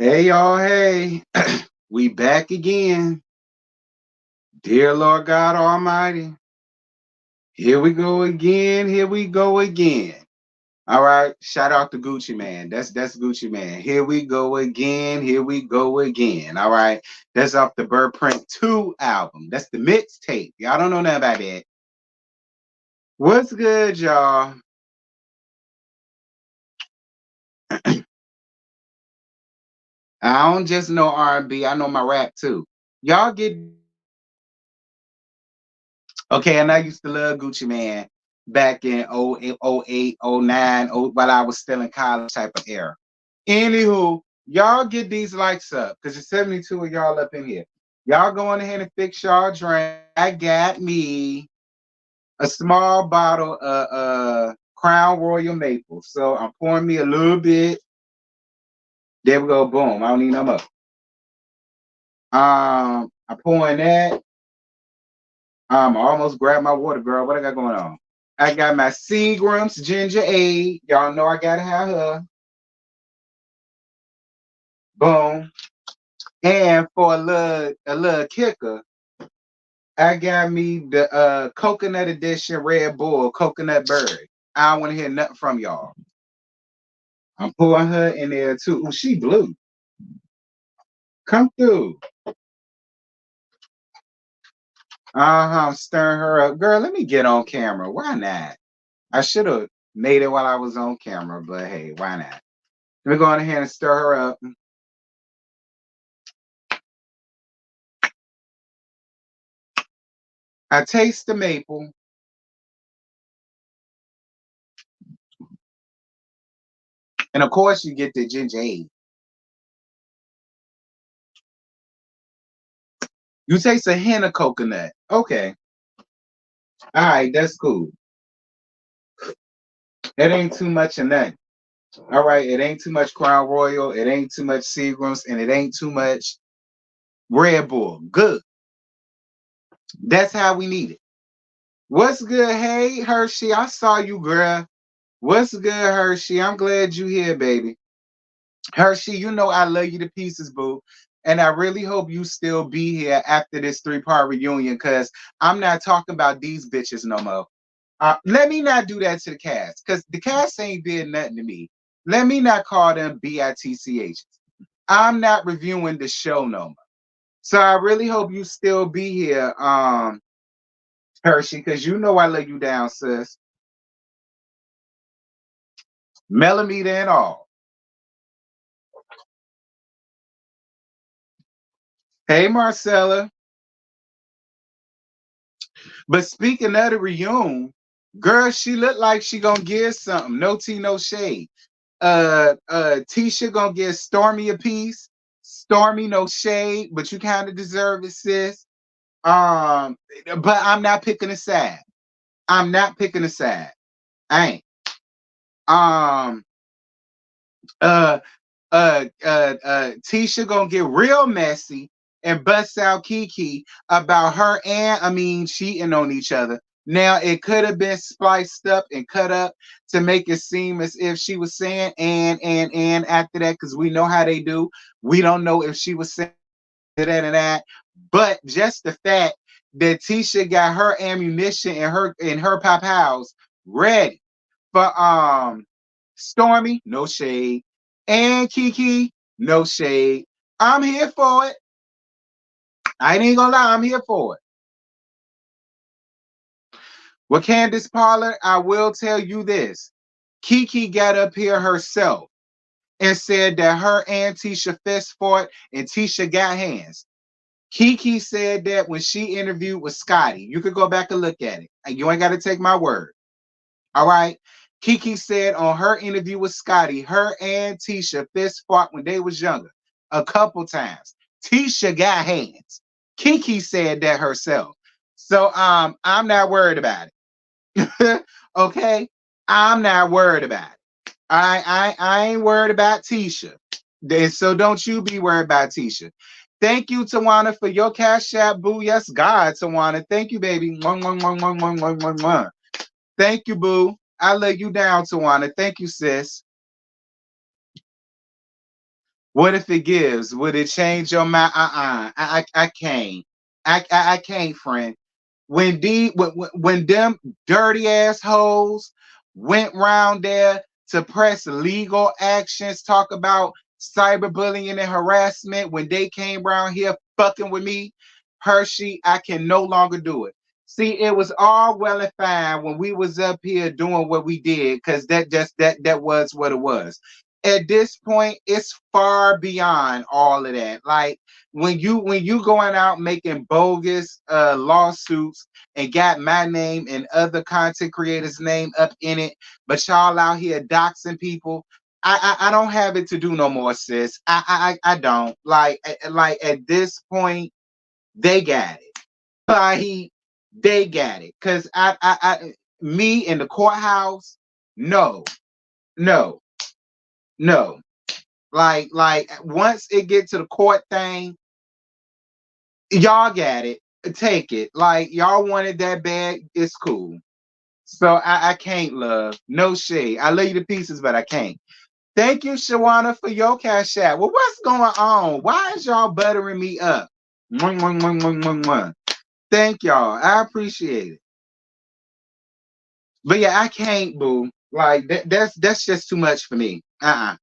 Hey y'all, hey, we back again. Dear Lord God Almighty, here we go again. Here we go again. All right, shout out to Gucci Man. That's Gucci Man. Here we go again. Here we go again. All right, that's off the Bird Print 2 album. That's the mixtape. Y'all don't know nothing about that. What's good, y'all? I don't just know R&B. I know my rap too. Y'all get okay, and I used to love Gucci Man back in 08, 09, while I was still in college type of era. Anywho, y'all get these likes up because there's 72 of y'all up in here. Y'all go on ahead and fix y'all drink. I got me a small bottle of Crown Royal Maple. So I'm pouring me a little bit. There we go. Boom. I don't need no more. I'm pouring that. I almost grabbed my water, girl. What I got going on? I got my Seagram's ginger ale. Y'all know I gotta have her. Boom. And for a little kicker, I got me the coconut edition Red Bull coconut berry. I don't want to hear nothing from y'all. I'm pouring her in there too. Ooh, she blue. Come through. I'm stirring her up. Girl, let me get on camera. Why not? I should have made it while I was on camera, but hey, why not? Let me go on ahead and stir her up. I taste the maple. And of course, you get the ginger ale. You taste a hint of coconut. Okay. All right, that's cool. It ain't too much of nothing. All right, it ain't too much Crown Royal. It ain't too much Seagram's, and it ain't too much Red Bull. Good. That's how we need it. What's good? Hey, Hershey, I saw you, girl. What's good, Hershey? I'm glad you here, baby. Hershey, you know I love you to pieces, boo. And I really hope you still be here after this three-part reunion, because I'm not talking about these bitches no more. Let me not do that to the cast, because the cast ain't did nothing to me. Let me not call them BITCHs. I'm not reviewing the show no more. So I really hope you still be here, Hershey, because you know I lay you down, sis. Millimeter and all. Hey, Marcella. But speaking of the reunion, girl, she looked like she gonna give something. No tea, no shade. Tisha gonna give Stormy a piece. Stormy, no shade, but you kind of deserve it, sis. Um, but I'm not picking a side. I'm not picking a side. I ain't. Um, uh, Tisha gonna get real messy and bust out Kiki about her and Amin cheating on each other. Now it could have been spliced up and cut up to make it seem as if she was saying and after that, because we know how they do. We don't know if she was saying that and that, but just the fact that Tisha got her ammunition in her pop house ready for Stormy, no shade, and Kiki, no shade. I'm here for it. I ain't gonna lie, I'm here for it. With Candace Parlor, I will tell you this. Kiki got up here herself and said that her and Tisha fist fought and Tisha got hands. Kiki said that when she interviewed with Scotty. You could go back and look at it. You ain't got to take my word. All right. Kiki said on her interview with Scotty, her and Tisha fist fought when they was younger a couple times. Tisha got hands. Kiki said that herself. So I'm not worried about it. Okay? I'm not worried about it. I ain't worried about Tisha. So don't you be worried about Tisha. Thank you, Tawana, for your cash app, boo. Yes, God, Tawana. Thank you, baby. Mwah, mwah, mwah, mwah, mwah, mwah, mwah, mwah. Thank you, boo. I lay you down, Tawana. Thank you, sis. What if it gives? Would it change your mind? I can't. I can't, friend. When them dirty assholes went round there to press legal actions, talk about cyberbullying and harassment, when they came around here fucking with me, Hershey, I can no longer do it. See, it was all well and fine when we was up here doing what we did, because that was what it was. At this point, it's far beyond all of that. Like when you going out making bogus lawsuits and got my name and other content creators' name up in it, but y'all out here doxing people. I don't have it to do no more, sis. I don't like at this point they got it. Like they got it, cause me in the courthouse, no, no, no. Like once it get to the court thing, y'all got it. Take it. Like y'all wanted that bad. It's cool. So I can't love. No shade. I love you to pieces, but I can't. Thank you, Shawana, for your cash app. Well, what's going on? Why is y'all buttering me up? Mwah, mwah, mwah, mwah, mwah, mwah. Thank y'all. I appreciate it. But yeah, I can't, boo. Like that's just too much for me. Now,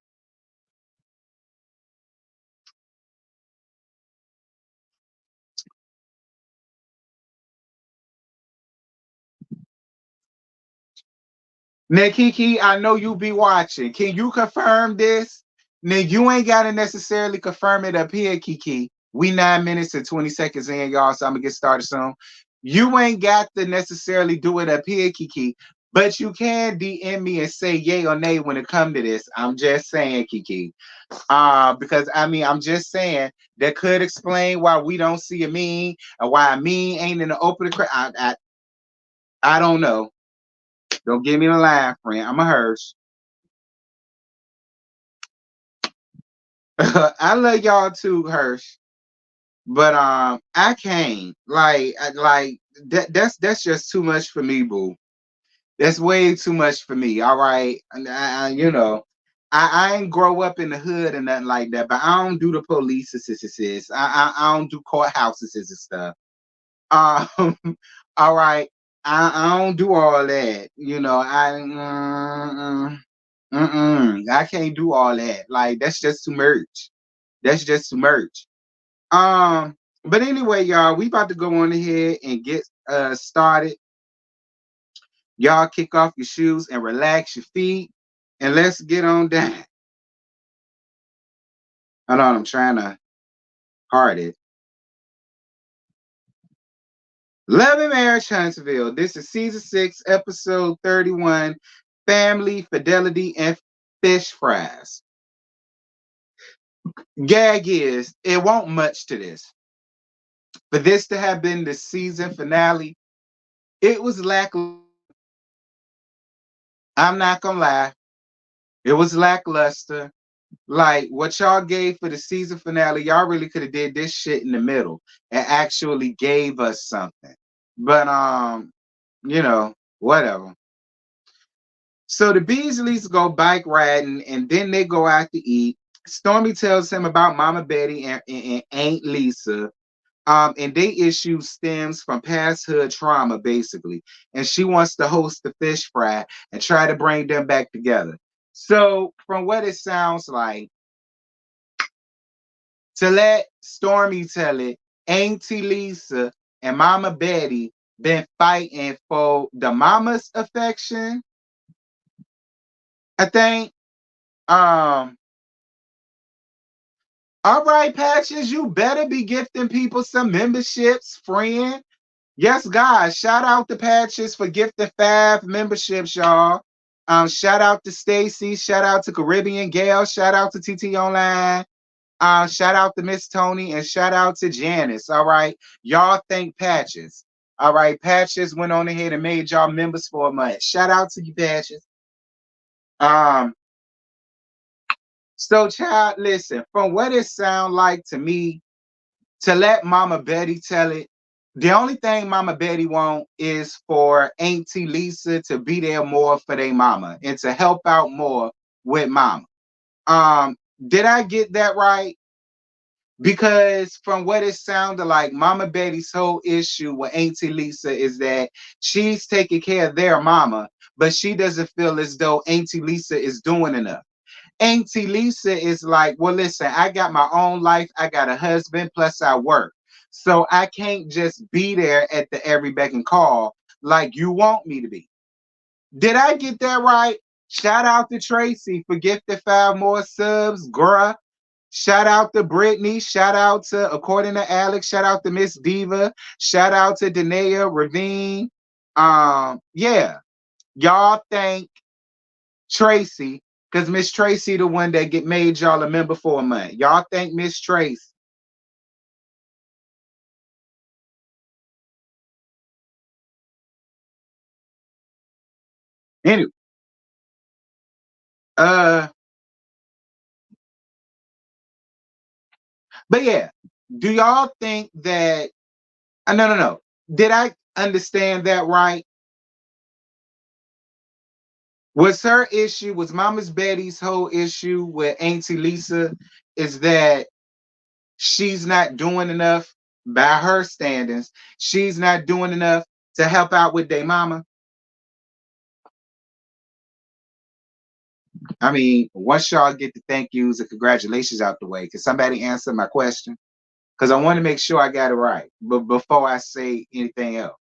Kiki, I know you be watching. Can you confirm this? Now, you ain't got to necessarily confirm it up here, Kiki. We 9 minutes and 20 seconds in, y'all, so I'm going to get started soon. You ain't got to necessarily do it up here, Kiki, but you can DM me and say yay or nay when it come to this. I'm just saying, Kiki. Because, I mean, I'm just saying that could explain why we don't see a meme and why a meme ain't in the open. I don't know. Don't give me the line, friend. I'm a Hirsch. I love y'all too, Hirsch. But I can't. Like that's just too much for me, boo. That's way too much for me. All right. And you know, I ain't grow up in the hood and nothing like that, but I don't do the police sis. I don't do courthouses and stuff. Um all right. I don't do all that. You know, I can't do all that. Like that's just too much. That's just too much. But anyway, y'all, we about to go on ahead and get started. Y'all kick off your shoes and relax your feet, and let's get on down. Hold on, I'm trying to hard it. Love and Marriage Huntsville. This is season 6, episode 31. Family, Fidelity, and Fish Fries. Gag is it won't much to this. For this to have been the season finale, it was lackluster. I'm not gonna lie. It was lackluster. Like what y'all gave for the season finale, y'all really could have did this shit in the middle and actually gave us something. But you know, whatever. So the Beasleys go bike riding and then they go out to eat. Stormy tells him about Mama Betty and Aunt Lisa. And they issue stems from past hood trauma, basically. And she wants to host the fish fry and try to bring them back together. So, from what it sounds like, to let Stormy tell it, Auntie Lisa and Mama Betty been fighting for the mama's affection. I think. Um, all right, Patches, you better be gifting people some memberships, friend. Yes, guys, shout out to Patches for gifting 5 memberships, y'all. Shout out to Stacy, shout out to Caribbean Gail, shout out to TT Online. Shout out to Miss Tony and shout out to Janice. All right. Y'all thank Patches. All right. Patches went on ahead and made y'all members for a month. Shout out to you, Patches. Um, so child, listen, from what it sound like to me, to let Mama Betty tell it, the only thing Mama Betty want is for Auntie Lisa to be there more for their mama and to help out more with mama. Did I get that right? Because from what it sounded like, Mama Betty's whole issue with Auntie Lisa is that she's taking care of their mama, but she doesn't feel as though Auntie Lisa is doing enough. Auntie Lisa is like, well, listen, I got my own life. I got a husband, plus I work. So I can't just be there at the every beck and call like you want me to be. Did I get that right? Shout out to Tracy for gifting 5 more subs, bruh. Shout out to Brittany. Shout out to, according to Alex, shout out to Miss Diva. Shout out to Danae Ravine. Yeah. Y'all thank Tracy, because Miss Tracy the one that get made y'all a member for a month. Y'all thank Miss Tracy. Anyway, uh, but yeah, do y'all think that no. Did I understand that right? Was her issue, was Mama's Betty's whole issue with Auntie Lisa is that she's not doing enough by her standards. She's not doing enough to help out with their mama. I mean, once y'all get the thank yous and congratulations out the way, can somebody answer my question? Because I want to make sure I got it right. But before I say anything else,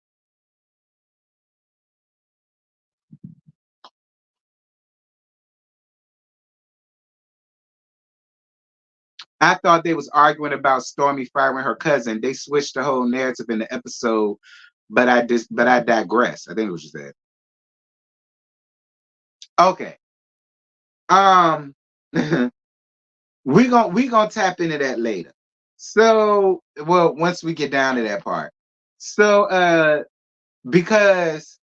I thought they was arguing about Stormy firing her cousin. They switched the whole narrative in the episode, but I digress. I think it was just that. Okay. Um we gonna tap into that later. So well, once we get down to that part. So because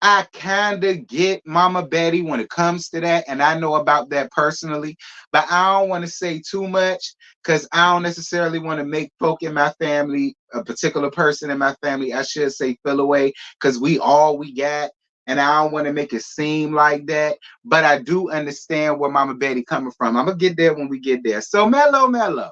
I kind of get Mama Betty when it comes to that, and I know about that personally, but I don't want to say too much because I don't necessarily want to make folk in my family, a particular person in my family, I should say, feel away because we all we got, and I don't want to make it seem like that. But I do understand where Mama Betty coming from. I'm gonna get there when we get there. So Mellow.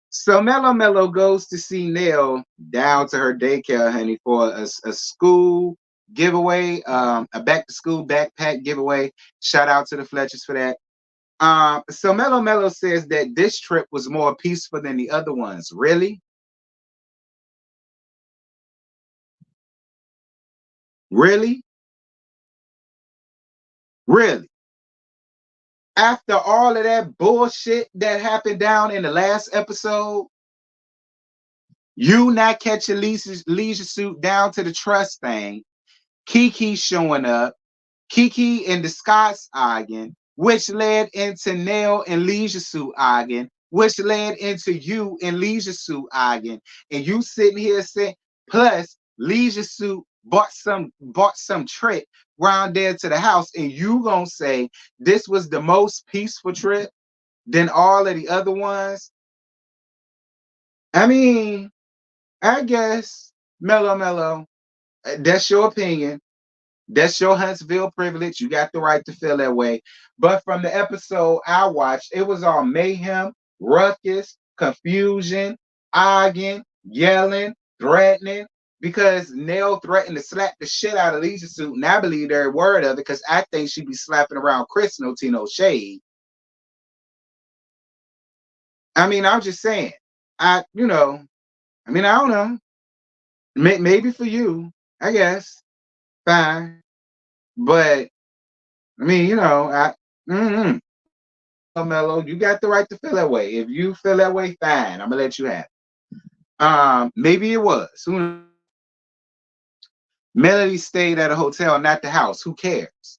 So Mellow goes to see Nell down to her daycare, honey, for a school giveaway, a back to school backpack giveaway. Shout out to the Fletchers for that. So Mellow says that this trip was more peaceful than the other ones. Really? Really? Really? After all of that bullshit that happened down in the last episode, you not catching leisure suit down to the trust thing, Kiki showing up, Kiki and the Scots arguing, which led into Nell and Leisure Suit arguing, which led into you and Leisure Suit arguing. And you sitting here saying, plus Leisure Suit bought some trick round there to the house, and you gonna say this was the most peaceful trip than all of the other ones. I mean, I guess Mellow, that's your opinion. That's your Huntsville privilege. You got the right to feel that way. But from the episode I watched, it was all mayhem, ruckus, confusion, arguing, yelling, threatening. Because Nell threatened to slap the shit out of Leisure Suit, and I believe every word of it because I think she'd be slapping around Chris no Tino Shade. I mean, I'm just saying. I don't know. Maybe for you, I guess. Fine. But I mean, mm-hmm. Mellow, you got the right to feel that way. If you feel that way, fine. I'm gonna let you have it. Maybe it was. Melody stayed at a hotel, not the house. Who cares?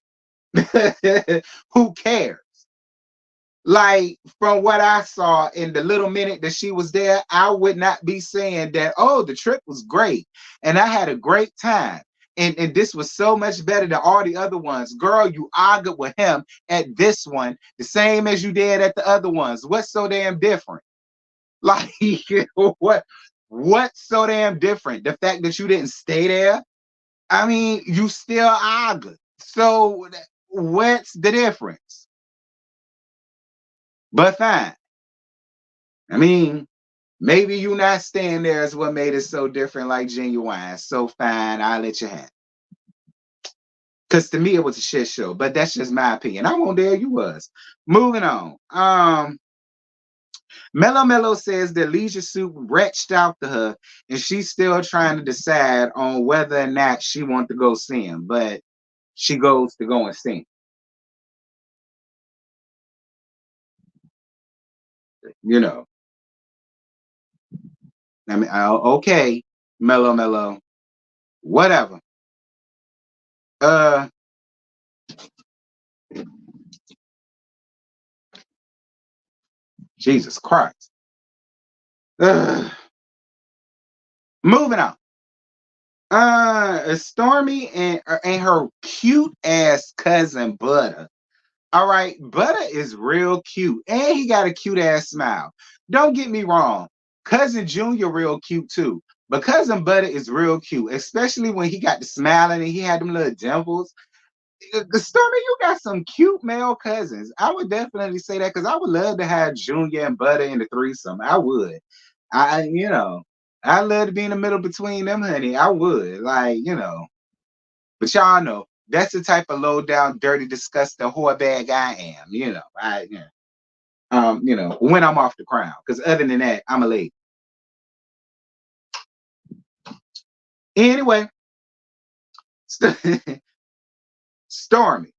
Who cares? Like from what I saw in the little minute that she was there, I would not be saying that, oh, the trip was great and I had a great time. And this was so much better than all the other ones. Girl, you argued with him at this one, the same as you did at the other ones. What's so damn different? Like what's so damn different? The fact that you didn't stay there? I mean, you still argued. So what's the difference? But fine. I mean, maybe you not staying there is what made it so different, like Genuine. So fine, I'll let you have it. Because to me, it was a shit show, but that's just my opinion. I won't dare you was. Moving on. Mellow Mellow says that Leisure Suit reached out to her, and she's still trying to decide on whether or not she wants to go see him, but she goes to go and see him. You know, I mean, okay, Mellow Mellow, whatever. Uh, Jesus Christ. Moving on. Stormy and her cute ass cousin Butter. All right, Butter is real cute, and he got a cute ass smile. Don't get me wrong, cousin Junior real cute too, but cousin Butter is real cute, especially when he got the smiling and he had them little dimples. Stormy, you got some cute male cousins. I would definitely say that because I would love to have Junior and Butter in the threesome. I would. You know, I love to be in the middle between them, honey. I would, like, you know. But y'all know that's the type of low down, dirty, disgusting whore bag I am. You know, when I'm off the crown. Because other than that, I'm a lady. Anyway, Stormy.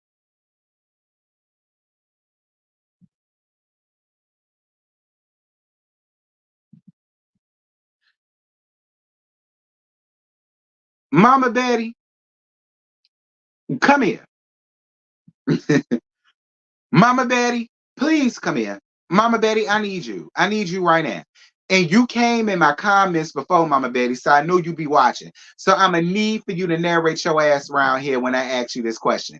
Mama Betty, come here. Mama Betty, please come here. Mama Betty, I need you. I need you right now. And you came in my comments before, Mama Betty, so I knew you'd be watching. So I'm going to need for you to narrate your ass around here when I ask you this question.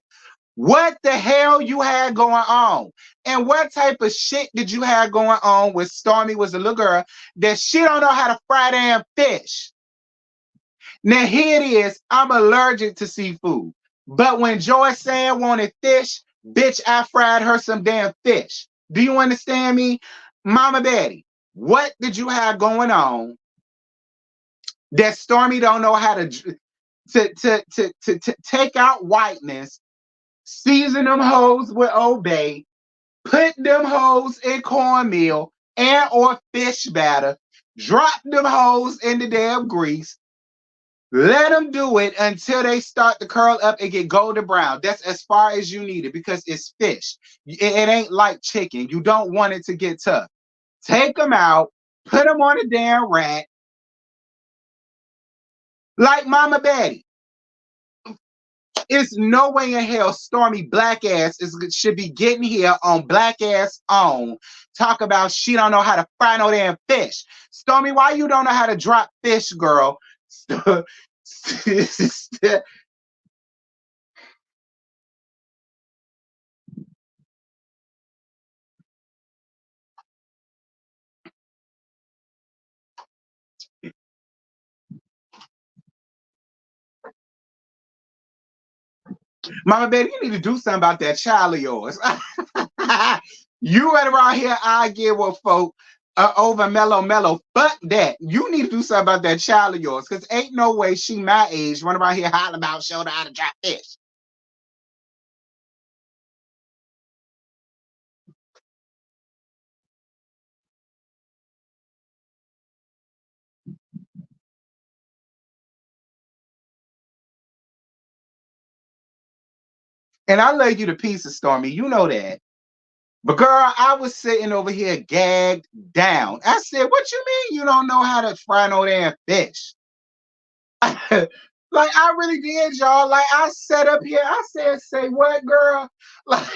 What the hell you had going on? And what type of shit did you have going on with Stormy was a little girl that she don't know how to fry damn fish? Now here it is. I'm allergic to seafood. But when Joy Sand wanted fish, bitch, I fried her some damn fish. Do you understand me? Mama Betty, what did you have going on that Stormy don't know how to take out whiteness, season them hoes with Obey, put them hoes in cornmeal and or fish batter, drop them hoes in the damn grease, let them do it until they start to curl up and get golden brown. That's as far as you need it because it's fish. It ain't like chicken. You don't want it to get tough. Take them out, put them on a damn rack, like Mama Betty. It's no way in hell Stormy black ass should be getting here on black ass on talk about she don't know how to fry no damn fish. Stormy, why you don't know how to drop fish, girl? Mama Betty, you need to do something about that child of yours. You right around here arguing with folk over Mellow Mellow. Fuck that. You need to do something about that child of yours because ain't no way she my age running around here hollering about showing her how to drop fish. And I love you to pieces, Stormy. You know that. But girl, I was sitting over here gagged down. I said, what you mean you don't know how to fry no damn fish? Like I really did, y'all. Like I sat up here, I said, say what, girl? Like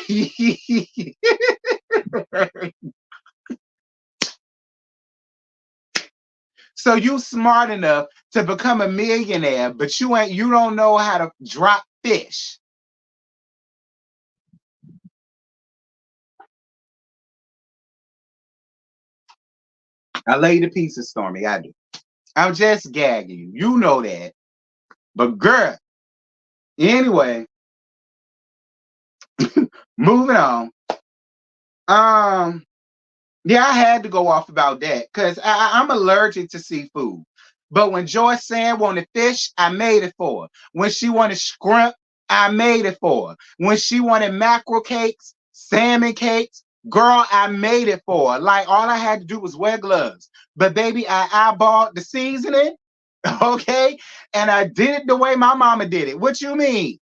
so you smart enough to become a millionaire, but you don't know how to drop fish. I lay the pieces, Stormy. I do. I'm just gagging you. You know that. But girl, anyway, Moving on. Um, yeah, I had to go off about that because I'm allergic to seafood. But when Joy Sand wanted fish, I made it for her. When she wanted shrimp, I made it for her. When she wanted mackerel cakes, salmon cakes, girl, I made it for her. Like all I had to do was wear gloves. But baby, I eyeballed the seasoning, okay? And I did it the way my mama did it. What you mean?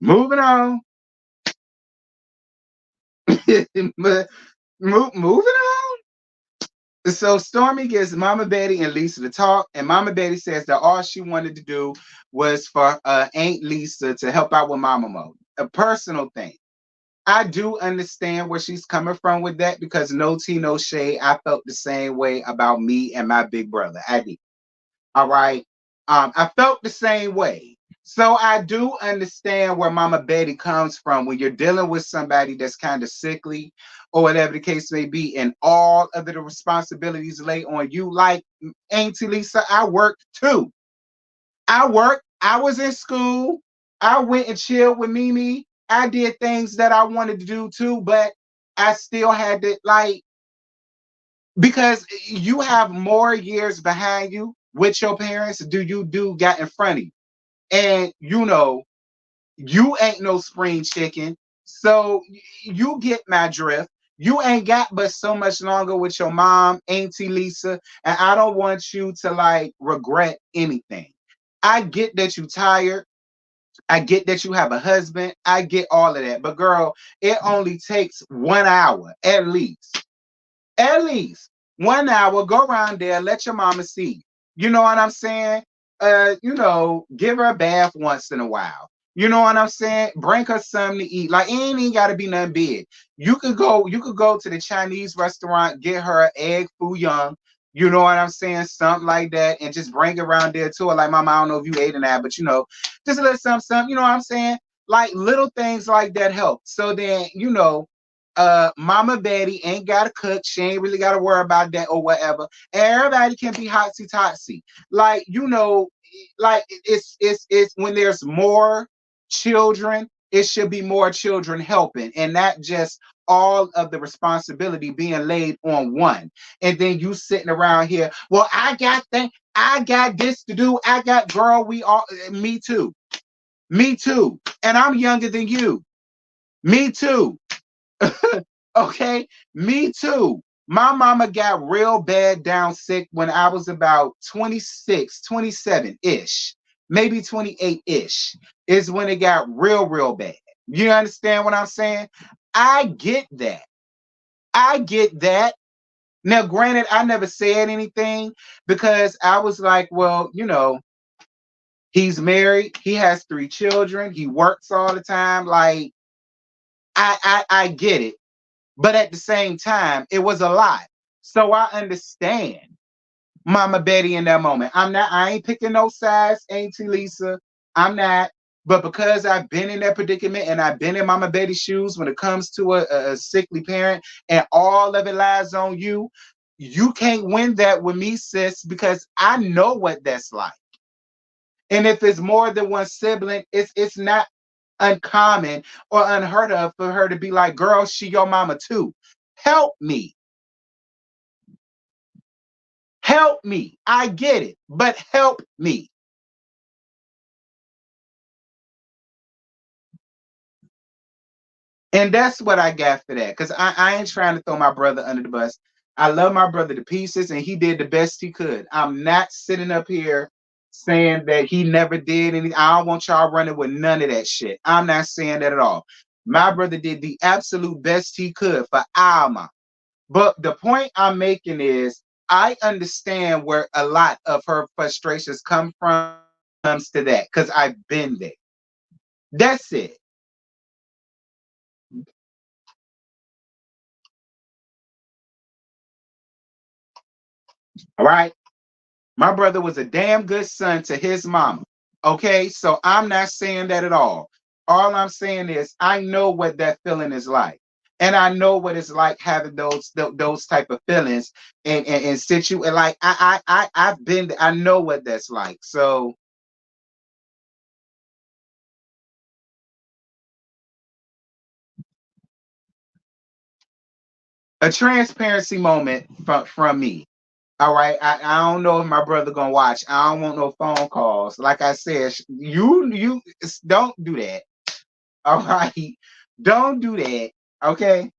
Moving on. Moving on. So Stormy gets Mama Betty and Lisa to talk, and Mama Betty says that all she wanted to do was for Aunt Lisa to help out with Mama Mo, a personal thing. I do understand where she's coming from with that because no tea, no shade. I felt the same way about me and my big brother. I did. All right. I felt the same way. So I do understand where Mama Betty comes from when you're dealing with somebody that's kind of sickly or whatever the case may be, and all of the responsibilities lay on you. Like Auntie Lisa, I worked too. I worked. I was in school. I went and chilled with Mimi. I did things that I wanted to do too, but I still had to like because you have more years behind you with your parents do you do got in front of you. And you ain't no spring chicken. So you get my drift. You ain't got but so much longer with your mom, Auntie Lisa, and I don't want you to like regret anything. I get that you tired. I get that you have a husband. I get all of that. But girl, it only takes 1 hour at least. At least 1 hour, go around there, let your mama see. You know what I'm saying? Give her a bath once in a while. You know what I'm saying? Bring her something to eat. Like it ain't even gotta be nothing big. You could go to the Chinese restaurant, get her an egg foo young. You know what I'm saying? Something like that, and just bring it around there to her. Like, mama, I don't know if you ate in that, but just a little something, you know what I'm saying? Like little things like that help. So then, Mama Betty ain't gotta cook. She ain't really gotta worry about that or whatever. And everybody can be hotsy totsy. Like, like it's when there's more children, it should be more children helping, and not just all of the responsibility being laid on one. And then you sitting around here, well, I got this to do. I got girl, we all me too. Me too. And I'm younger than you. Me too. Okay, me too. My mama got real bad down sick when I was about 26, 27-ish, maybe 28-ish, is when it got real, real bad. You understand what I'm saying? I get that. I get that. Now, granted, I never said anything because I was like, well, he's married, he has 3 children, he works all the time. Like, I get it. But at the same time, it was a lot. So I understand Mama Betty in that moment. I ain't picking no sides, Auntie Lisa. I'm not. But because I've been in that predicament and I've been in Mama Betty's shoes when it comes to a sickly parent and all of it lies on you, you can't win that with me, sis, because I know what that's like. And if it's more than one sibling, it's not uncommon or unheard of for her to be like, girl, she your mama too. Help me. Help me. I get it, but help me. And that's what I got for that. Because I ain't trying to throw my brother under the bus. I love my brother to pieces, and he did the best he could. I'm not sitting up here saying that he never did anything. I don't want y'all running with none of that shit. I'm not saying that at all. My brother did the absolute best he could for our mom. But the point I'm making is I understand where a lot of her frustrations come from comes to that because I've been there. That's it. All right. My brother was a damn good son to his mama. Okay. So I'm not saying that at all. All I'm saying is I know what that feeling is like. And I know what it's like having those type of feelings and situ and like I've been I know what that's like. So A transparency moment from me. All right. I don't know if my brother gonna watch. I don't want no phone calls. Like I said, you don't do that. All right. Don't do that. Okay.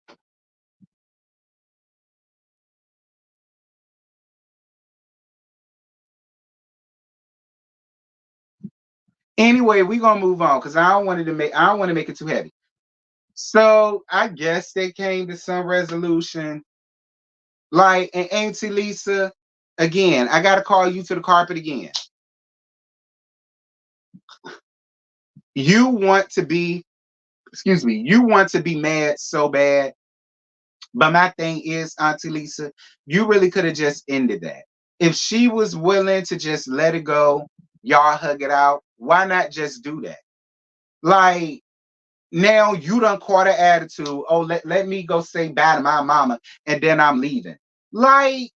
Anyway, we're gonna move on because I don't want to make it too heavy. So I guess they came to some resolution. Like, and Auntie Lisa, again, I gotta call you to the carpet again. You want to be, excuse me, you want to be mad so bad. But my thing is, Auntie Lisa, you really could have just ended that. If she was willing to just let it go, y'all hug it out, why not just do that? Like, now you done caught an attitude. Oh, let me go say bye to my mama and then I'm leaving. Like,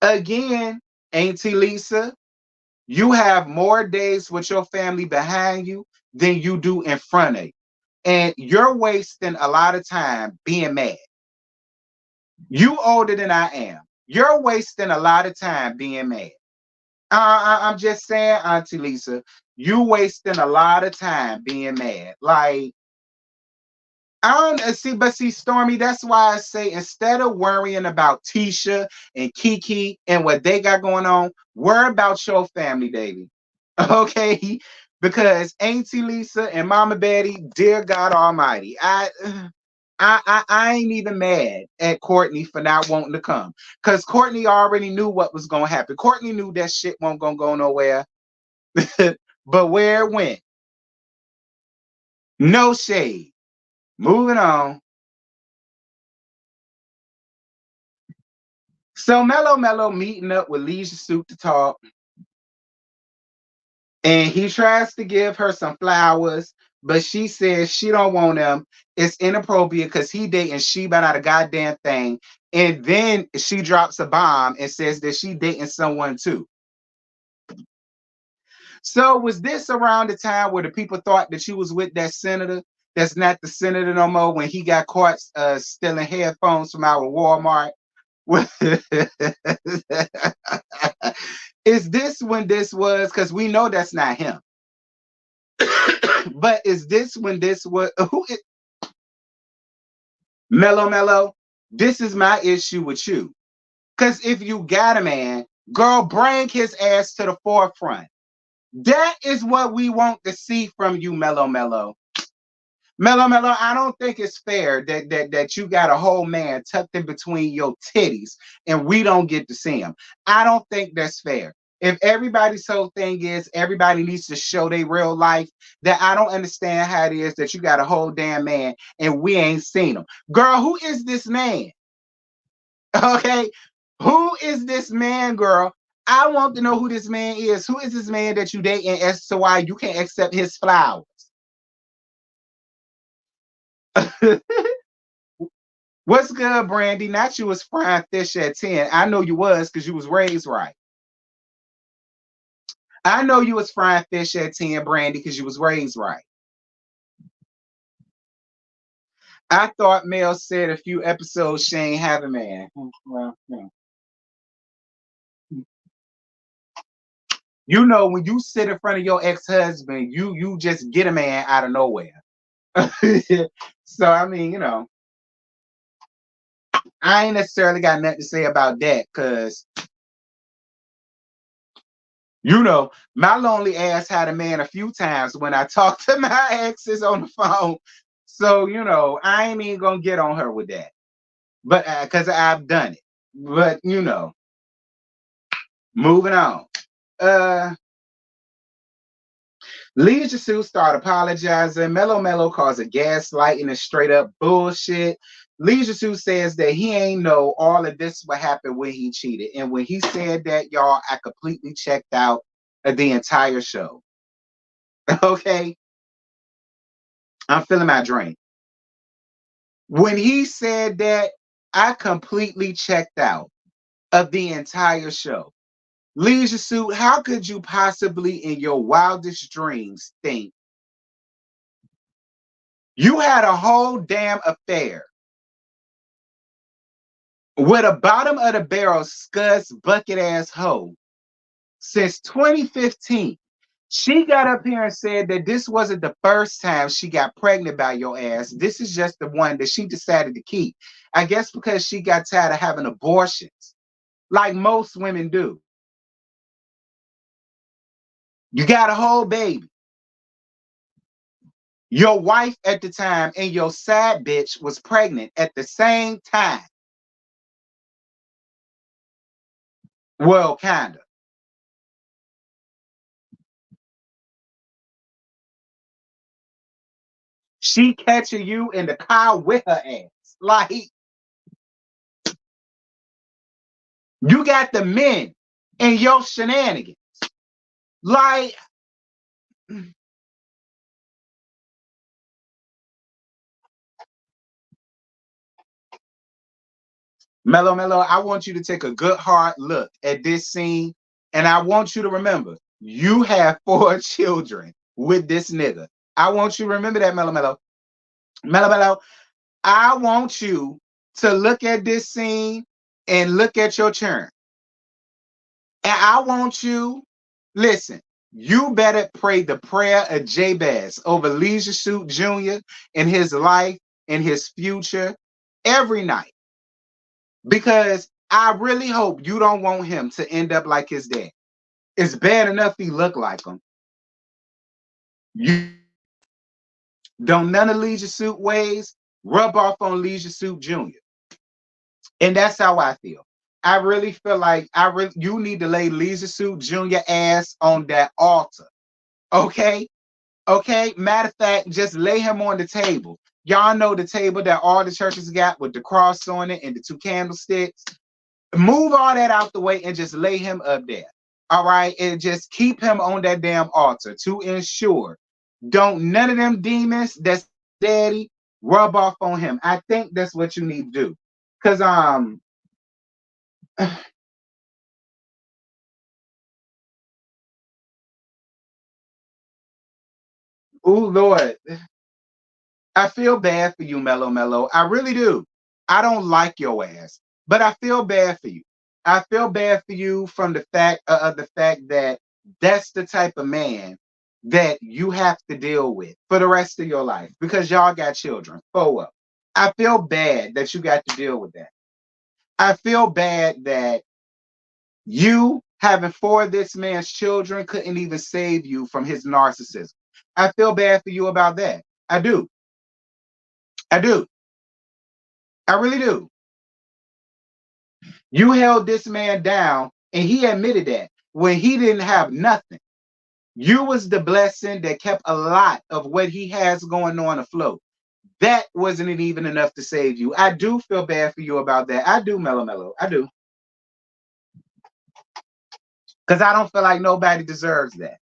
again, Auntie Lisa, you have more days with your family behind you than you do in front of you. And you're wasting a lot of time being mad. You older than I am. You're wasting a lot of time being mad. I'm just saying, Auntie Lisa, you wasting a lot of time being mad. Like, I don't see, but see, Stormy, that's why I say instead of worrying about Tisha and Kiki and what they got going on, worry about your family, baby. Okay? Because Auntie Lisa and Mama Betty, dear God Almighty, I ain't even mad at Courtney for not wanting to come. Because Courtney already knew what was gonna happen. Courtney knew that shit wasn't gonna go nowhere. But where it went, no shade. Moving on. So Mellow meeting up with Leisure Suit to talk, and he tries to give her some flowers, but she says she don't want them. It's inappropriate because he dating she but not a goddamn thing. And then she drops a bomb and says that she dating someone too. So was this around the time where the people thought that you was with that senator that's not the senator no more when he got caught stealing headphones from our Walmart? Is this when this was? Because we know that's not him. But is this when this was? Who is Mellow? This is my issue with you. Because if you got a man, girl, bring his ass to the forefront. That is what we want to see from you, Mellow. Mellow, I don't think it's fair that you got a whole man tucked in between your titties and we don't get to see him. I don't think that's fair. If everybody's whole thing is everybody needs to show their real life, that I don't understand how it is that you got a whole damn man and we ain't seen him. Girl, who is this man? Okay, who is this man, girl? I want to know who this man is. Who is this man that you dating as to why you can't accept his flowers? What's good, Brandy? Not you was frying fish at 10. I know you was because you was raised right. I know you was frying fish at 10, Brandy, because you was raised right. I thought Mel said a few episodes she ain't have a man. Well, you know, when you sit in front of your ex-husband, you just get a man out of nowhere. So I mean, I ain't necessarily got nothing to say about that because my lonely ass had a man a few times when I talked to my exes on the phone. So, I ain't even gonna get on her with that. But because I've done it. But moving on. Uh Leisure Suit start apologizing. Mellow calls it gaslighting and straight up bullshit. Leisure Suit says that he ain't know all of this what happened when he cheated. And when he said that, y'all, I completely checked out of the entire show. Okay. I'm feeling my drink. When he said that, I completely checked out of the entire show. Leisure Suit, how could you possibly in your wildest dreams think you had a whole damn affair with a bottom of the barrel scuss bucket ass hoe since 2015. She got up here and said that this wasn't the first time she got pregnant by your ass. This is just the one that she decided to keep. I guess because she got tired of having abortions, like most women do. You got a whole baby. Your wife at the time and your side bitch was pregnant at the same time. Well, kinda. She catching you in the car with her ass. Like, you got the men in your shenanigans. Like, Mellow, I want you to take a good hard look at this scene. And I want you to remember, you have 4 children with this nigga. I want you to remember that, Mellow. Mellow, I want you to look at this scene and look at your churn. And I want you, listen, you better pray the prayer of Jabez over Leisure Suit Jr. and his life and his future every night. Because I really hope you don't want him to end up like his dad. It's bad enough he look like him. You don't none of Leisure Suit ways rub off on Leisure Suit Jr. And that's how I feel. I really feel like you need to lay Leisure Suit Jr. ass on that altar. Okay? Okay? Matter of fact, just lay him on the table. Y'all know the table that all the churches got with the cross on it and the 2 candlesticks. Move all that out the way and just lay him up there. All right? And just keep him on that damn altar to ensure don't none of them demons that's daddy rub off on him. I think that's what you need to do. Cause oh Lord, I feel bad for you, Mellow. I really do. I don't like your ass, but I feel bad for you. I feel bad for you from the fact of the fact that that's the type of man that you have to deal with for the rest of your life because y'all got children. Oh well. I feel bad that you got to deal with that. I feel bad that you having 4 of this man's children couldn't even save you from his narcissism. I feel bad for you about that. I do. I do. I really do. You held this man down and he admitted that when he didn't have nothing. You was the blessing that kept a lot of what he has going on afloat. That wasn't even enough to save you. I do feel bad for you about that. I do, Mellow. I do. Because I don't feel like nobody deserves that.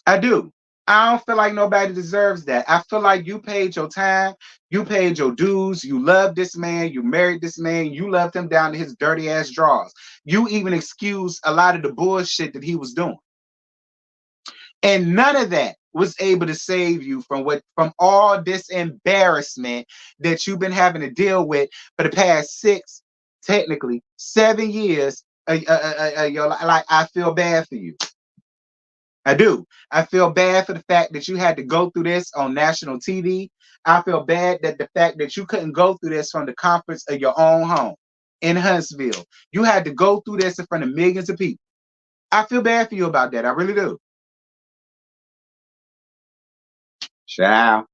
I do. I don't feel like nobody deserves that. I feel like you paid your time, you paid your dues, you loved this man, you married this man, you loved him down to his dirty ass drawers. You even excused a lot of the bullshit that he was doing. And none of that was able to save you from all this embarrassment that you've been having to deal with for the past 6, technically 7 years. Like I feel bad for you. I do. I feel bad for the fact that you had to go through this on national TV. I feel bad that the fact that you couldn't go through this from the comforts of your own home in Huntsville. You had to go through this in front of millions of people. I feel bad for you about that. I really do. Ciao.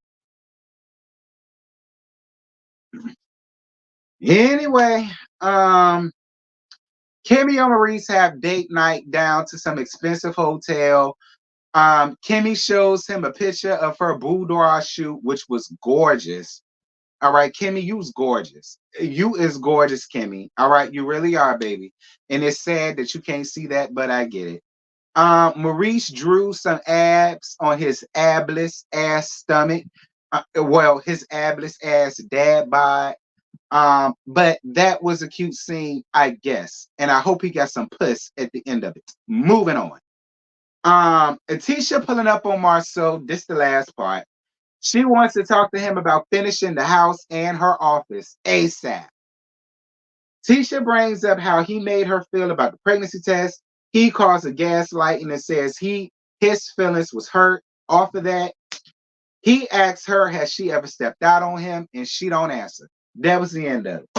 Anyway, Kimmy and Maurice have date night down to some expensive hotel. Kimmy shows him a picture of her boudoir shoot, which was gorgeous. All right, Kimmy, you's gorgeous. You is gorgeous, Kimmy. All right, you really are, baby. And it's sad that you can't see that, but I get it. Maurice drew some abs on his abless ass stomach. His abless ass dad bod. But that was a cute scene, I guess. And I hope he got some puss at the end of it. Moving on. Atisha pulling up on Marceau. This the last part. She wants to talk to him about finishing the house and her office ASAP. Tisha brings up how he made her feel about the pregnancy test. He calls it gaslighting and says his feelings was hurt off of that. He asks her, has she ever stepped out on him? And she don't answer. That was the end of it.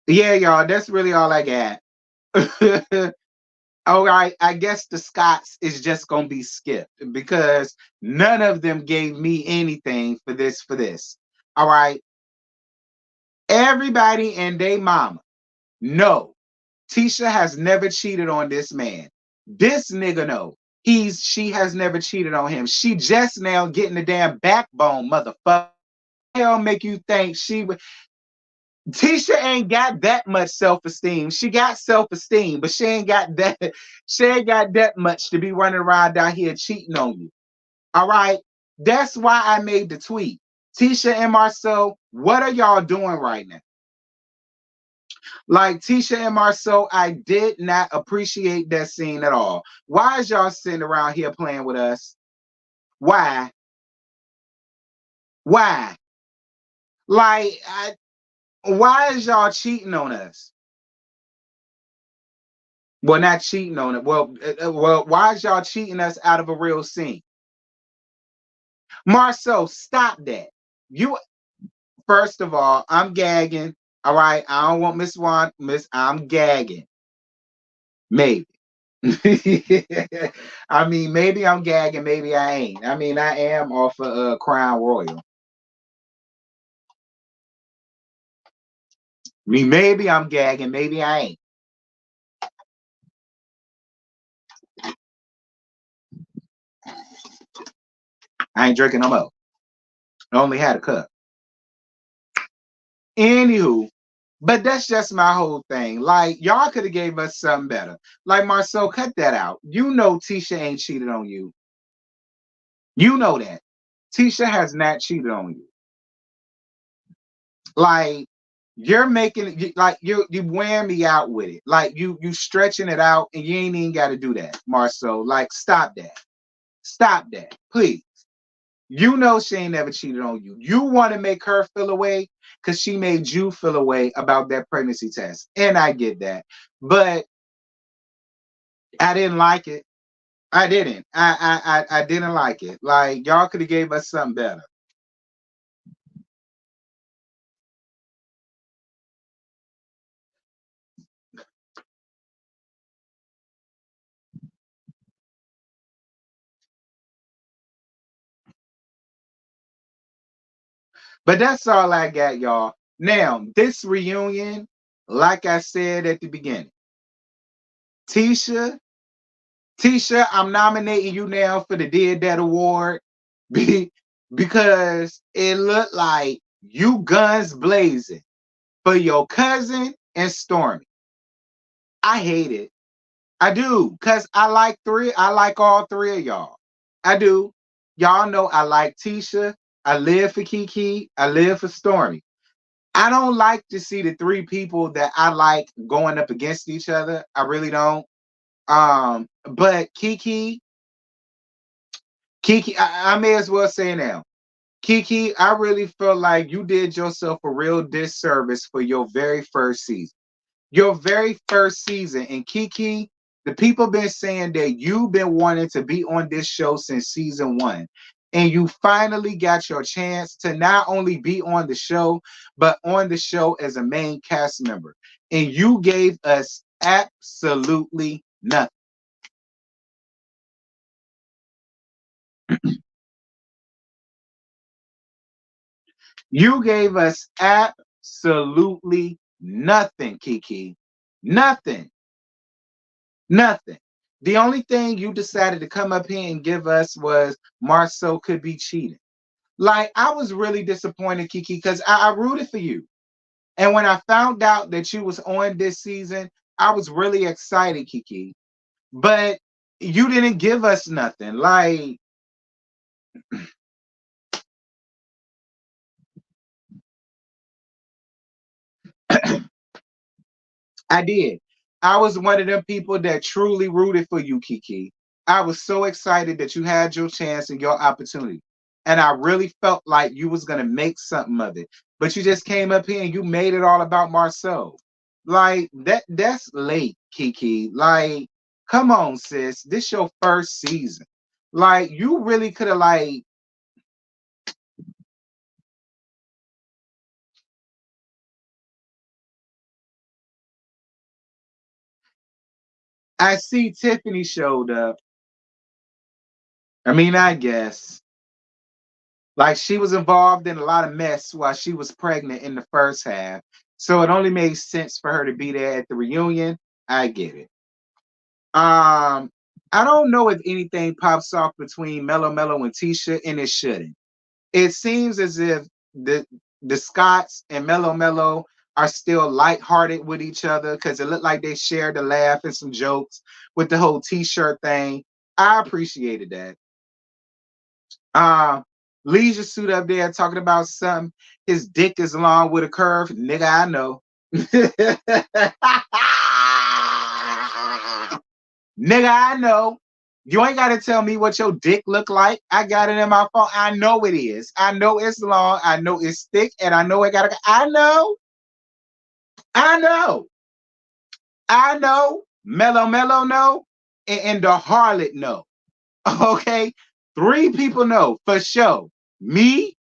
Yeah, y'all, that's really all I got. All right, I guess the Scots is just gonna be skipped because none of them gave me anything for this. All right. Everybody and they mama. No. Tisha has never cheated on this man. This nigga know. She has never cheated on him. She just now getting the damn backbone, motherfucker. Hell make you think she would. Tisha ain't got that much self-esteem. She got self-esteem, but she ain't got that. She ain't got that much to be running around down here cheating on you. All right. That's why I made the tweet. Tisha and Marceau, what are y'all doing right now? Like Tisha and Marceau, I did not appreciate that scene at all. Why is y'all sitting around here playing with us? Why? Why? Like, why is y'all cheating on us? Well, not cheating on it. Well, why is y'all cheating us out of a real scene? Marceau, stop that. You first of all, I'm gagging. All right, I don't want Miss Wan. I'm gagging. Maybe. I mean, maybe I'm gagging, maybe I ain't. I mean, I am off of Crown Royal. I mean, maybe I'm gagging, maybe I ain't. I ain't drinking no more. I only had a cup. Anywho, but that's just my whole thing. Like, y'all could have gave us something better. Like, Marceau, cut that out. You know Tisha ain't cheated on you. You know that. Tisha has not cheated on you. Like, you're making like you wearing me out with it. Like you stretching it out and you ain't even got to do that, Marceau. Like, stop that. Stop that. Please. You know she ain't never cheated on you. You want to make her feel away because she made you feel away about that pregnancy test. And I get that. But I didn't like it. I didn't. I didn't like it. Like, y'all could have gave us something better. But that's all I got, y'all. Now, this reunion, like I said at the beginning, Tisha, Tisha, I'm nominating you now for the Did That Award because it looked like you guns blazing for your cousin and Stormy. I hate it. I do, because I like all three of y'all. I do. Y'all know I like Tisha. I live for Kiki. I live for Stormy. I don't like to see the three people that I like going up against each other. I really don't. But Kiki, I may as well say now, Kiki, I really feel like you did yourself a real disservice for your very first season. Your very first season. And Kiki, the people been saying that you've been wanting to be on this show since season one. And you finally got your chance to not only be on the show, but on the show as a main cast member. And you gave us absolutely nothing. You gave us absolutely nothing, Kiki. Nothing. Nothing. The only thing you decided to come up here and give us was Marceau could be cheating. Like, I was really disappointed, Kiki, because I rooted for you. And when I found out that you was on this season, I was really excited, Kiki. But you didn't give us nothing. Like, I did. I was one of them people that truly rooted for you, Kiki. I was so excited that you had your chance and your opportunity. And I really felt like you was gonna make something of it. But you just came up here and you made it all about Marcel. Like that's late, Kiki. Like, come on, sis. This your first season. Like, you really could have like I see Tiffany showed up. I mean, I guess. Like she was involved in a lot of mess while she was pregnant in the first half. So it only made sense for her to be there at the reunion. I get it. I don't know if anything pops off between Mello Mello and Tisha, and it shouldn't. It seems as if the Scots and Mello Mello are still lighthearted with each other because it looked like they shared a laugh and some jokes with the whole t-shirt thing. I appreciated that. Uh, Leisure Suit up there talking about something. His dick is long with a curve. Nigga, I know. Nigga, I know. You ain't gotta tell me what your dick look like. I got it in my phone. I know it is. I know it's long. I know it's thick, and I know it gotta. I know. I know. I know. Mellow Mellow know, and the harlot know. Okay, three people know for sure. Me,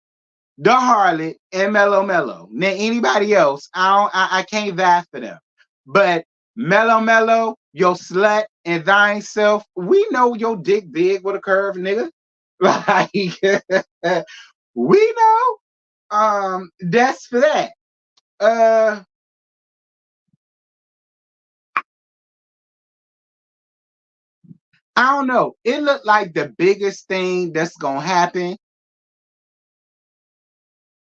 the harlot, and Mellow Mellow. Now anybody else, I can't vouch for them. But Mellow Mellow, your slut and thine self, we know your dick big with a curve, nigga. Like we know. That's for that. Uh I don't know. It looked like the biggest thing that's gonna happen.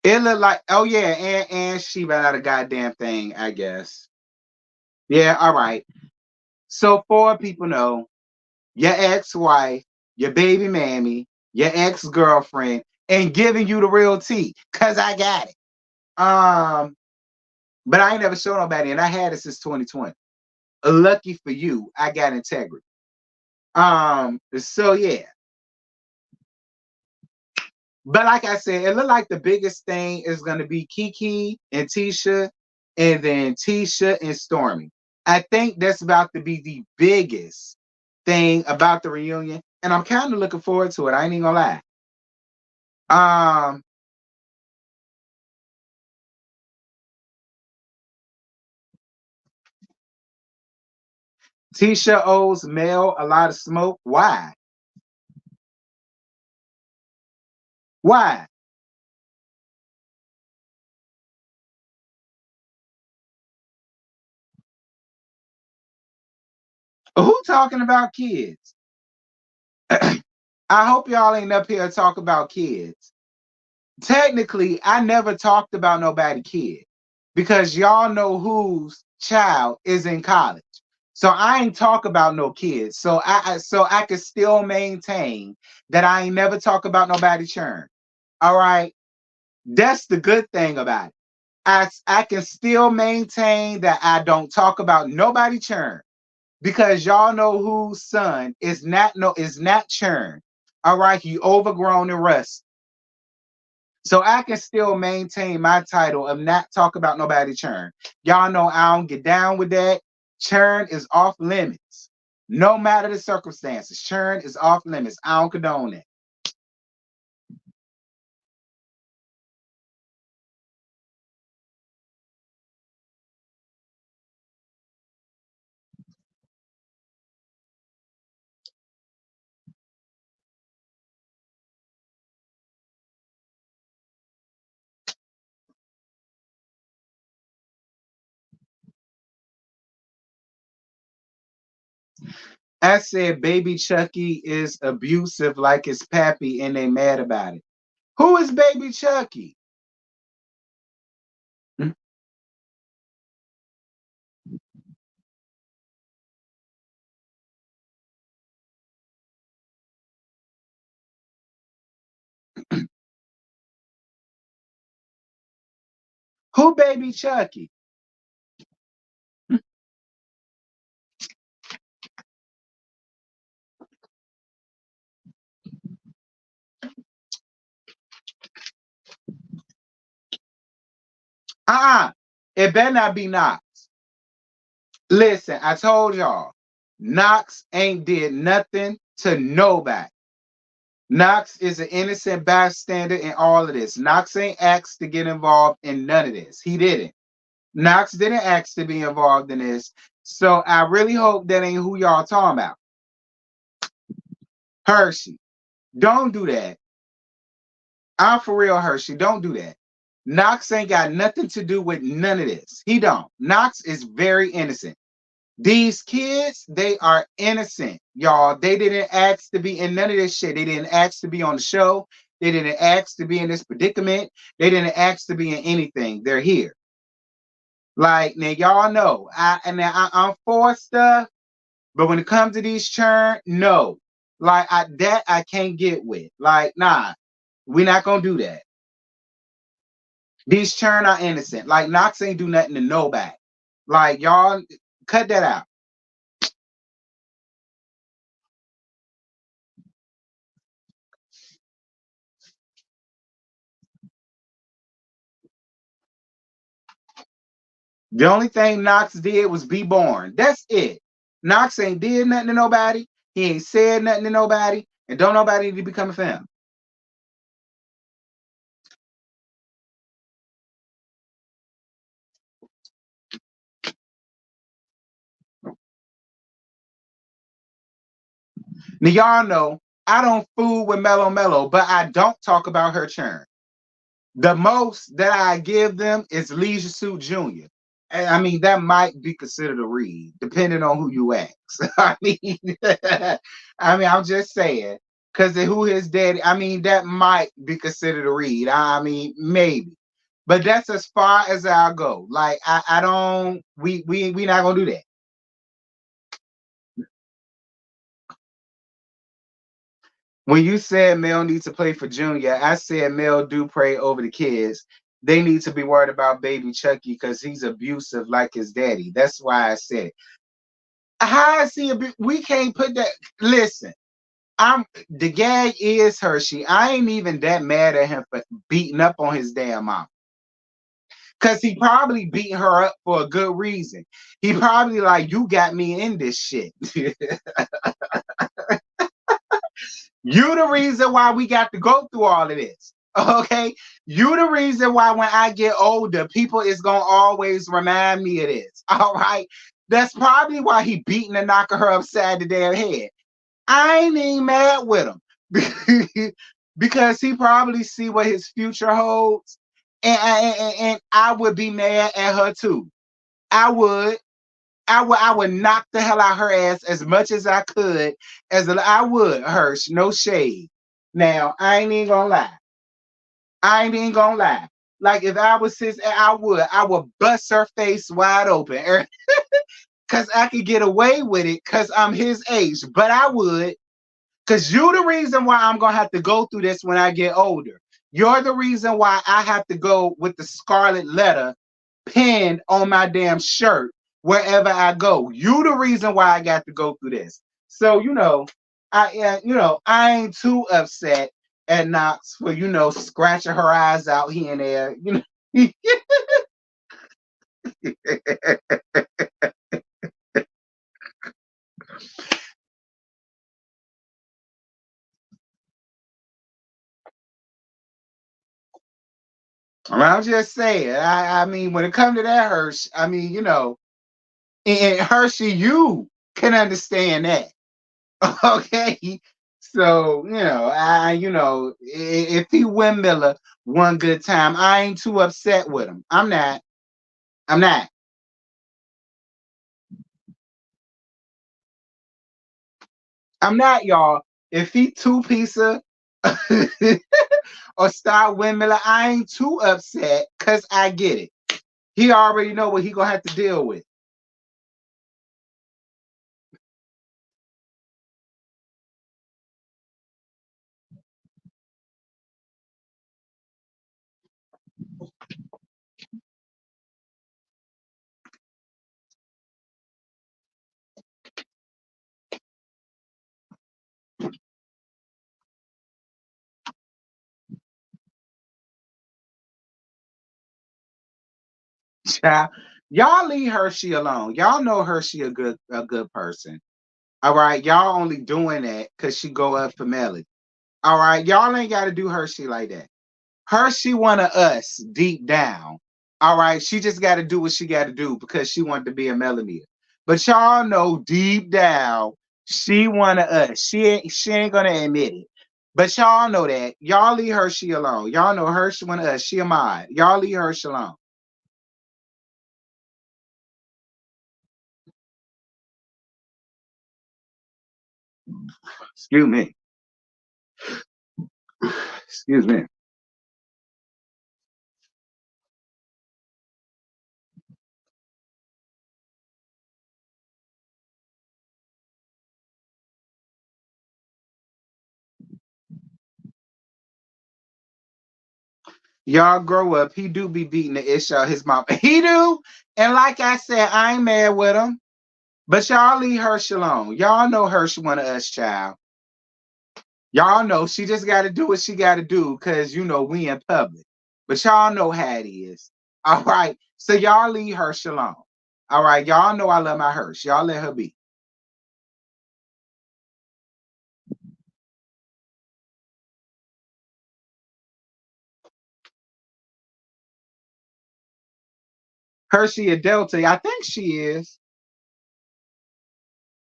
It looked like, oh yeah, and she ran out a goddamn thing, I guess. Yeah, all right. So four people know your ex-wife, your baby mammy, your ex-girlfriend, and giving you the real tea. Cause I got it. But I ain't never showed nobody, and I had it since 2020. Lucky for you, I got integrity. So yeah. But like I said, it looked like the biggest thing is gonna be Kiki and Tisha, and then Tisha and Stormy. I think that's about to be the biggest thing about the reunion, and I'm kind of looking forward to it. I ain't even gonna lie. Tisha owes Mel a lot of smoke. Why? Why? Who talking about kids? I hope y'all ain't up here talk about kids. Technically, I never talked about nobody kid because y'all know whose child is in college. So I ain't talk about no kids. So I can still maintain that I ain't never talk about nobody churn. All right. That's the good thing about it. I can still maintain that I don't talk about nobody churn because y'all know whose son is not churn. All right, he overgrown and rust. So I can still maintain my title of not talk about nobody churn. Y'all know I don't get down with that. Churn is off limits. No matter the circumstances, churn is off limits. I don't condone it. I said baby Chucky is abusive like his pappy and they mad about it. Who is baby Chucky? Hmm? Who baby Chucky? It better not be Knox. Listen, I told y'all, Knox ain't did nothing to nobody. Knox is an innocent bystander in all of this. Knox ain't asked to get involved in none of this. He didn't. Knox didn't ask to be involved in this. So I really hope that ain't who y'all talking about. Hershey, don't do that. I'm for real, Hershey. Don't do that. Knox ain't got nothing to do with none of this. He don't. Knox is very innocent. These kids, they are innocent, y'all. They didn't ask to be in none of this shit. They didn't ask to be on the show. They didn't ask to be in this predicament. They didn't ask to be in anything. They're here. Like, now y'all know, I'm for stuff, but when it comes to these churn, no. Like, I can't get with. Like, nah, we're not gonna do that. These churn are innocent. Like, Knox ain't do nothing to nobody. Like, y'all, cut that out. The only thing Knox did was be born. That's it. Knox ain't did nothing to nobody. He ain't said nothing to nobody. And don't nobody need to become a fan. Now, y'all know I don't fool with Mellow Mellow, but I don't talk about her churn. The most that I give them is Leisure Suit Jr. And I mean, that might be considered a read, depending on who you ask. I'm just saying, because of who his daddy, I mean, that might be considered a read. I mean, maybe. But that's as far as I'll go. Like, I don't, we not gonna do that. When you said Mel needs to play for Junior, I said Mel do pray over the kids. They need to be worried about baby Chucky because he's abusive like his daddy. That's why I said it. How is he we can't put that. Listen, the gag is Hershey. I ain't even that mad at him for beating up on his damn mom. Cause he probably beat her up for a good reason. He probably like, you got me in this shit. You the reason why we got to go through all of this. Okay? You the reason why when I get older, people is gonna always remind me of this. All right. That's probably why he beating the knocker her upside the damn head. I ain't even mad with him. Because he probably see what his future holds. And I would be mad at her too. I would. I would knock the hell out her ass as much as I could, I would, Hirsch, no shade. Now, I ain't even gonna lie. I ain't even gonna lie. Like if I was his, I would bust her face wide open. Cause I could get away with it because I'm his age. But I would, because you the reason why I'm gonna have to go through this when I get older. You're the reason why I have to go with the scarlet letter pinned on my damn shirt wherever I go. You the reason why I got to go through this. So I ain't too upset at Knox for scratching her eyes out here and there. I'm just saying. I mean, when it comes to that Hirsch, I mean, and Hershey, you can understand that. Okay. So, if he win Miller one good time, I ain't too upset with him. I'm not. I'm not. I'm not, y'all. If he two pizza or start win Miller, I ain't too upset because I get it. He already know what he gonna have to deal with. Child, y'all leave Hershey alone. Y'all know Hershey a good person. All right, y'all only doing that because she go up for Melody. All right, y'all ain't got to do Hershey like that. Hershey one of us deep down. All right, she just got to do what she got to do because she wanted to be a Melanie. But y'all know deep down she one of us. She ain't gonna admit it. But y'all know that. Y'all leave Hershey alone. Y'all know Hershey one of us. She a mod. Y'all leave Hershey alone. Excuse me. Excuse me. Y'all grow up. He do be beating the ish out his mom. He do. And like I said, I ain't mad with him. But y'all leave Hershey alone. Y'all know Hershey one of us, child. Y'all know she just got to do what she got to do because, we in public. But y'all know how it is. All right. So y'all leave Hershey alone. All right. Y'all know I love my Hershey. Y'all let her be. Hershey a Delta. I think she is.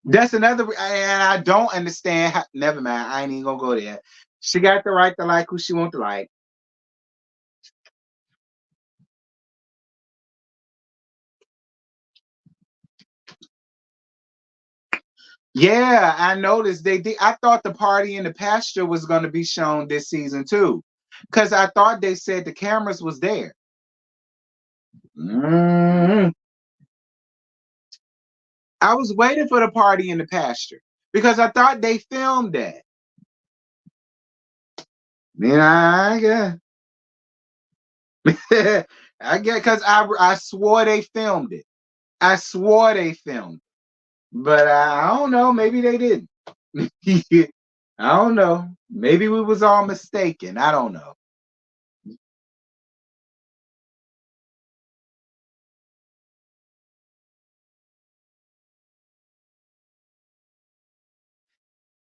That's another, and I don't understand. Never mind. I ain't even gonna go there. She got the right to like who she want to like. Yeah, I noticed they did. I thought the party in the pasture was going to be shown this season too, because I thought they said the cameras was there. Mm. I was waiting for the party in the pasture because I thought they filmed that. Yeah, I get because I swore they filmed it. I swore they filmed it, but I don't know. Maybe they didn't. I don't know. Maybe we was all mistaken. I don't know.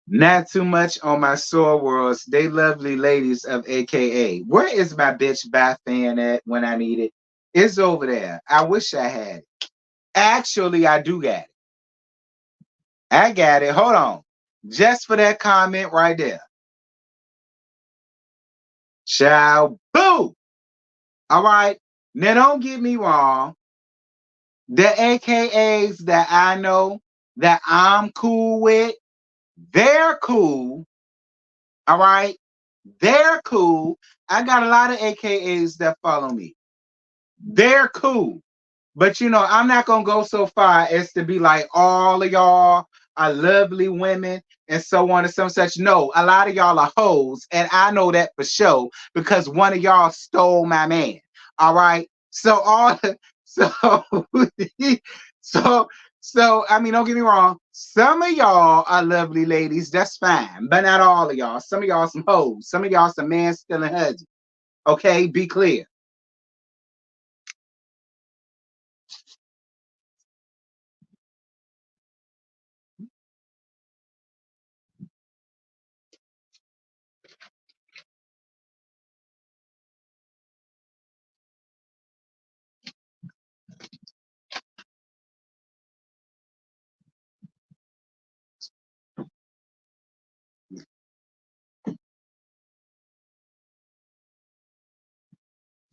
Not too much on my sore worlds. They lovely ladies of AKA. Where is my bitch Bath fan at when I need it? It's over there. I wish I had it. Actually, I do got it. I got it. Hold on. Just for that comment right there. Ciao. Boo. All right. Now, don't get me wrong. The AKAs that I know that I'm cool with, they're cool. All right. They're cool. I got a lot of AKAs that follow me. They're cool. But I'm not gonna go so far as to be like all of y'all are lovely women and so on and some such. No, a lot of y'all are hoes, and I know that for sure because one of y'all stole my man. All right. So so so I mean, don't get me wrong. Some of y'all are lovely ladies, that's fine, but not all of y'all. Some of y'all some hoes. Some of y'all some man stealing husbands. Okay, be clear.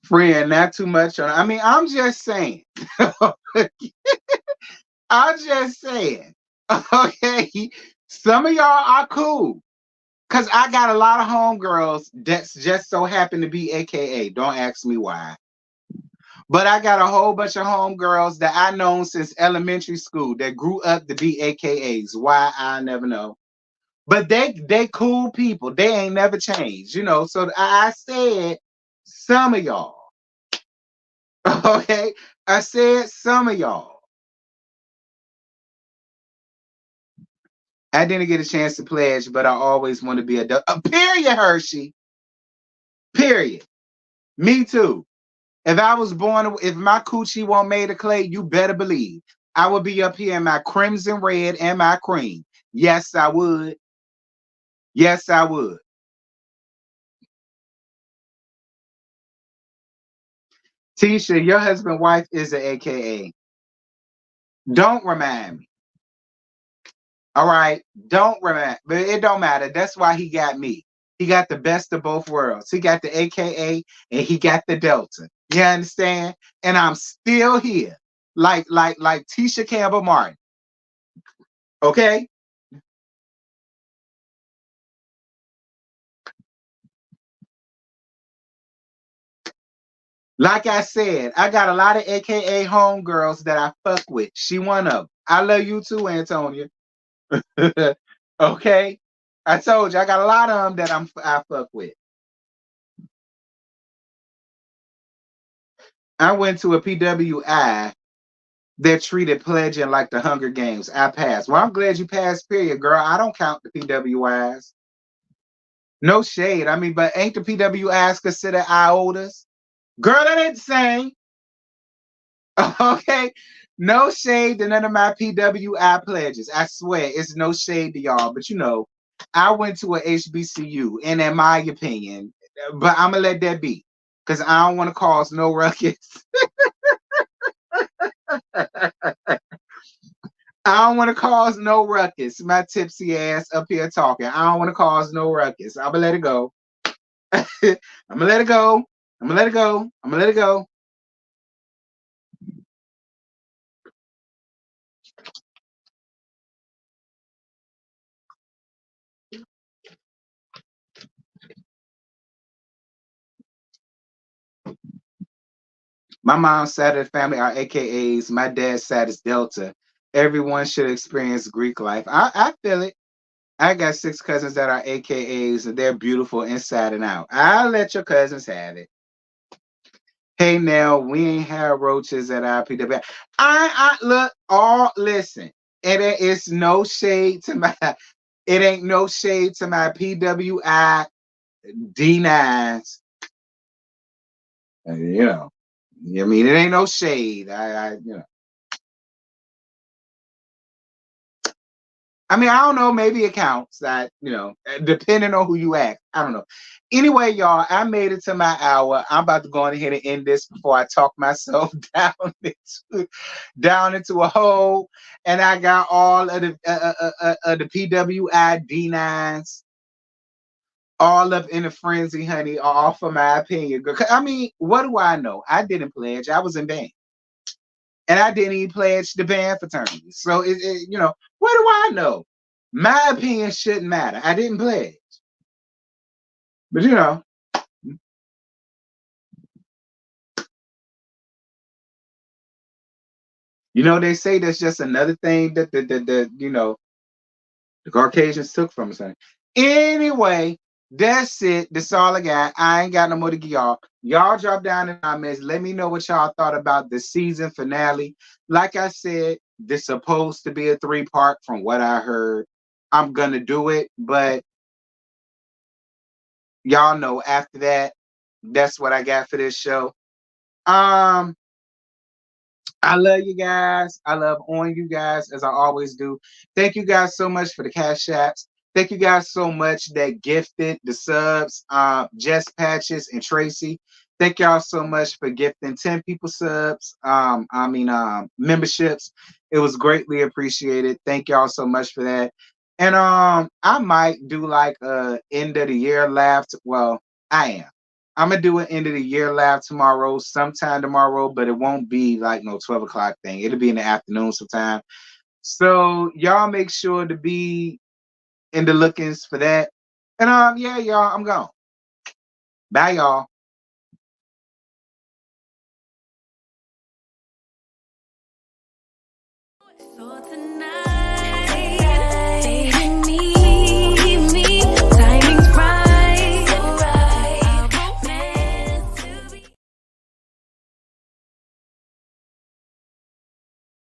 Friend, not too much on. I mean, I'm just saying. I'm just saying. Okay, some of y'all are cool. Cause I got a lot of homegirls that's just so happen to be AKA. Don't ask me why. But I got a whole bunch of homegirls that I known since elementary school that grew up to be AKAs. Why I never know. But they cool people. They ain't never changed. So I said some of y'all. Okay. I said some of y'all. I didn't get a chance to pledge, but I always want to be a period, Hershey. Period. Me too. If I was born, if my coochie won't made of clay, you better believe I would be up here in my crimson red and my cream. Yes, I would. Yes, I would. Tisha, your husband wife is an AKA. Don't remind me. All right. Don't remind, but it don't matter. That's why he got me. He got the best of both worlds. He got the AKA and he got the Delta. You understand? And I'm still here. Like Tisha Campbell Martin. Okay? Like I said, I got a lot of AKA homegirls that I fuck with. She one of them. I love you too, Antonia. Okay? I told you I got a lot of them that I fuck with. I went to a PWI that treated pledging like the Hunger Games. I passed. Well, I'm glad you passed, period, girl. I don't count the PWIs. No shade. I mean, but ain't the PWIs considered IOTAs? Girl, that ain't the same. Okay? No shade to none of my PWI pledges. I swear, it's no shade to y'all. But I went to a HBCU, and in my opinion, but I'm going to let that be because I don't want to cause no ruckus. I don't want to cause no ruckus. My tipsy ass up here talking. I don't want to cause no ruckus. I'm gonna let it go. I'm gonna let it go. I'm gonna let it go. I'm gonna let it go. My mom's side of the family are AKAs. My dad's side is Delta. Everyone should experience Greek life. I feel it. I got 6 cousins that are AKAs and they're beautiful inside and out. I'll let your cousins have it. Hey now, we ain't have roaches at our PW. I look all listen. It is no shade to my it ain't no shade to my PWI D9s. You know. I mean it ain't no shade. I mean, I don't know. Maybe it counts. That depending on who you ask. I don't know. Anyway, y'all, I made it to my hour. I'm about to go on ahead and end this before I talk myself down into a hole. And I got all of the PWI D9s all up in a frenzy, honey, all for my opinion. I mean, what do I know? I didn't pledge. I was in band. And I didn't even pledge the band fraternity. So what do I know? My opinion shouldn't matter. I didn't pledge. But they say that's just another thing that the Caucasians took from us. Anyway, that's it. That's all I got. I ain't got no more to give y'all. Y'all drop down in the comments. Let me know what y'all thought about the season finale. Like I said, this supposed to be a 3-part from what I heard. I'm gonna do it, but y'all know after that, that's what I got for this show. Um, I love you guys. I love on you guys as I always do. Thank you guys so much for the cash apps. Thank you guys so much that gifted the subs, Jess Patches and Tracy. Thank y'all so much for gifting 10 people subs. Memberships. It was greatly appreciated. Thank y'all so much for that. And I might do like a end of the year laugh. Well, I am. I'm gonna do an end of the year live tomorrow, sometime tomorrow, but it won't be like no 12 o'clock thing. It'll be in the afternoon sometime. So y'all make sure to be in the lookings for that. And yeah, y'all, I'm gone. Bye, y'all. So tonight